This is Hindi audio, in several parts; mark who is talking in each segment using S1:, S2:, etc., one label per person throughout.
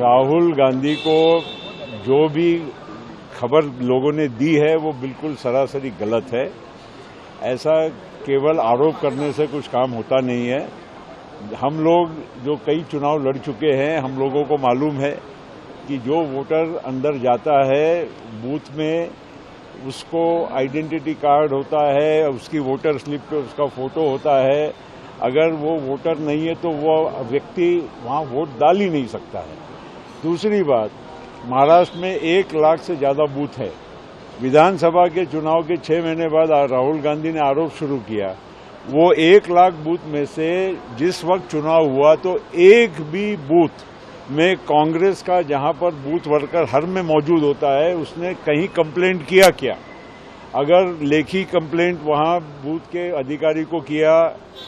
S1: राहुल गांधी को जो भी खबर लोगों ने दी है वो बिल्कुल सरासरी गलत है। ऐसा केवल आरोप करने से कुछ काम होता नहीं है। हम लोग जो कई चुनाव लड़ चुके हैं, हम लोगों को मालूम है कि जो वोटर अंदर जाता है बूथ में, उसको आइडेंटिटी कार्ड होता है, उसकी वोटर स्लिप पे उसका फोटो होता है। अगर वो वोटर नहीं है तो वो व्यक्ति वहां वोट डाल ही नहीं सकता है। दूसरी बात, महाराष्ट्र में 1 लाख से ज्यादा बूथ है। विधानसभा के चुनाव के 6 महीने बाद राहुल गांधी ने आरोप शुरू किया। वो 1 लाख बूथ में से जिस वक्त चुनाव हुआ तो एक भी बूथ में कांग्रेस का, जहां पर बूथ वर्कर हर में मौजूद होता है, उसने कहीं कंप्लेंट किया क्या? अगर लेखी कंप्लेंट वहां बूथ के अधिकारी को किया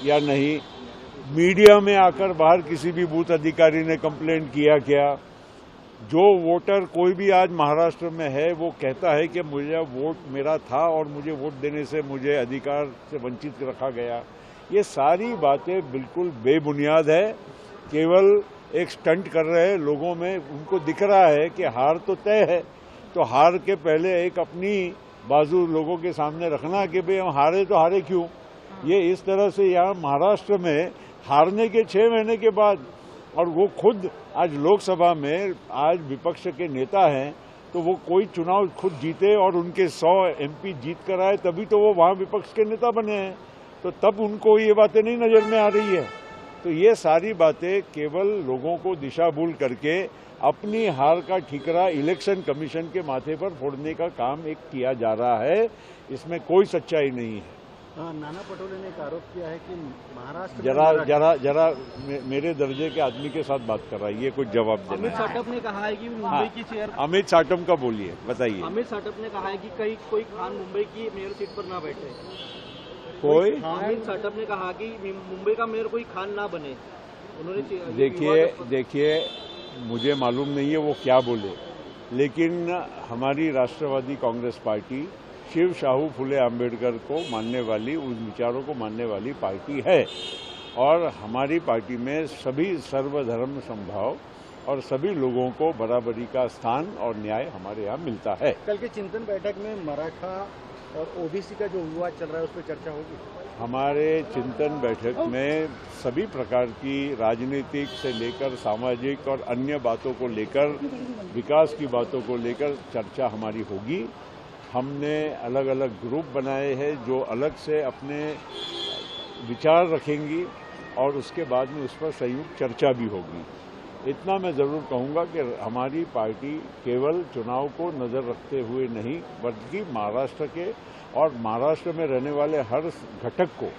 S1: या नहीं? मीडिया में आकर बाहर किसी भी बूथ अधिकारी ने कंप्लेंट किया क्या? जो वोटर कोई भी आज महाराष्ट्र में है वो कहता है कि मुझे वोट मेरा था और मुझे वोट देने से मुझे अधिकार से वंचित रखा गया। ये सारी बातें बिल्कुल बेबुनियाद है। केवल एक स्टंट कर रहे हैं लोगों में। उनको दिख रहा है कि हार तो तय है, तो हार के पहले एक अपनी बाजू लोगों के सामने रखना कि भाई हम हारे तो हारे क्यों। ये इस तरह से यहाँ महाराष्ट्र में हारने के 6 महीने के बाद, और वो खुद आज लोकसभा में आज विपक्ष के नेता हैं, तो वो कोई चुनाव खुद जीते और उनके 100 एमपी जीत कर आए तभी तो वो वहां विपक्ष के नेता बने हैं। तो तब उनको ये बातें नहीं नजर में आ रही है। तो ये सारी बातें केवल लोगों को दिशा भूल करके अपनी हार का ठिकरा इलेक्शन कमीशन के माथे पर फोड़ने का काम एक किया जा रहा है। इसमें कोई सच्चाई नहीं है।
S2: नाना पटोले ने एक आरोप किया है कि महाराष्ट्र
S1: जरा मेरे दर्जे के आदमी के साथ बात कर रहा है, ये कुछ जवाब देना।
S3: अमित साटम ने कहा है कि मुंबई की चेयर,
S1: अमित साटम का बोलिए, बताइए।
S3: अमित साटम ने कहा है कि कोई खान मुंबई की मेयर सीट पर ना बैठे। अमित साटम ने कहा कि मुंबई का मेयर कोई खान ना बने। उन्होंने
S1: देखिए मुझे मालूम नहीं है वो क्या बोले, लेकिन हमारी राष्ट्रवादी कांग्रेस पार्टी शिव शाहू फुले आंबेडकर को मानने वाली, उन विचारों को मानने वाली पार्टी है। और हमारी पार्टी में सभी सर्वधर्म समभाव और सभी लोगों को बराबरी का स्थान और न्याय हमारे यहाँ मिलता है।
S2: कल के चिंतन बैठक में मराठा और ओबीसी का जो विवाद चल रहा है उस पर चर्चा होगी।
S1: हमारे चिंतन बैठक में सभी प्रकार की राजनीतिक से लेकर सामाजिक और अन्य बातों को लेकर, विकास की बातों को लेकर चर्चा हमारी होगी। हमने अलग अलग ग्रुप बनाए हैं जो अलग से अपने विचार रखेंगी और उसके बाद में उस पर संयुक्त चर्चा भी होगी। इतना मैं जरूर कहूंगा कि हमारी पार्टी केवल चुनाव को नजर रखते हुए नहीं, बल्कि महाराष्ट्र के और महाराष्ट्र में रहने वाले हर घटक को,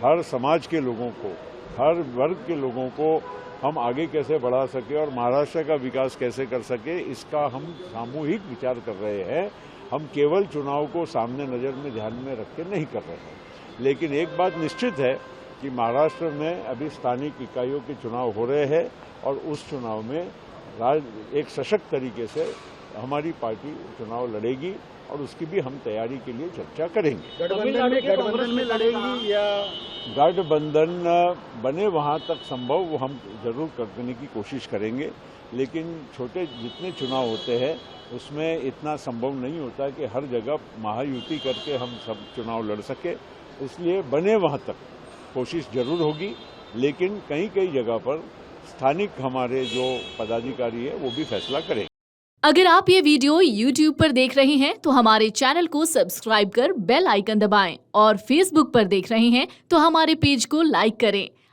S1: हर समाज के लोगों को, हर वर्ग के लोगों को हम आगे कैसे बढ़ा सके और महाराष्ट्र का विकास कैसे कर सके, इसका हम सामूहिक विचार कर रहे हैं। हम केवल चुनाव को सामने नजर में ध्यान में रख के नहीं कर रहे हैं। लेकिन एक बात निश्चित है कि महाराष्ट्र में अभी स्थानिक इकाइयों के चुनाव हो रहे हैं और उस चुनाव में एक सशक्त तरीके से हमारी पार्टी चुनाव लड़ेगी और उसकी भी हम तैयारी के लिए चर्चा करेंगे।
S2: गठबंधन में लड़ेंगी या
S1: गठबंधन बने वहां तक संभव वो हम जरूर करने की कोशिश करेंगे, लेकिन छोटे जितने चुनाव होते हैं उसमें इतना संभव नहीं होता कि हर जगह महायुति करके हम सब चुनाव लड़ सके। इसलिए बने वहां तक कोशिश जरूर होगी, लेकिन कई जगह पर स्थानिक हमारे जो पदाधिकारी है वो भी फैसला करेंगे।
S4: अगर आप ये वीडियो YouTube पर देख रहे हैं तो हमारे चैनल को सब्सक्राइब कर बेल आइकन दबाएं और Facebook पर देख रहे हैं तो हमारे पेज को लाइक करें।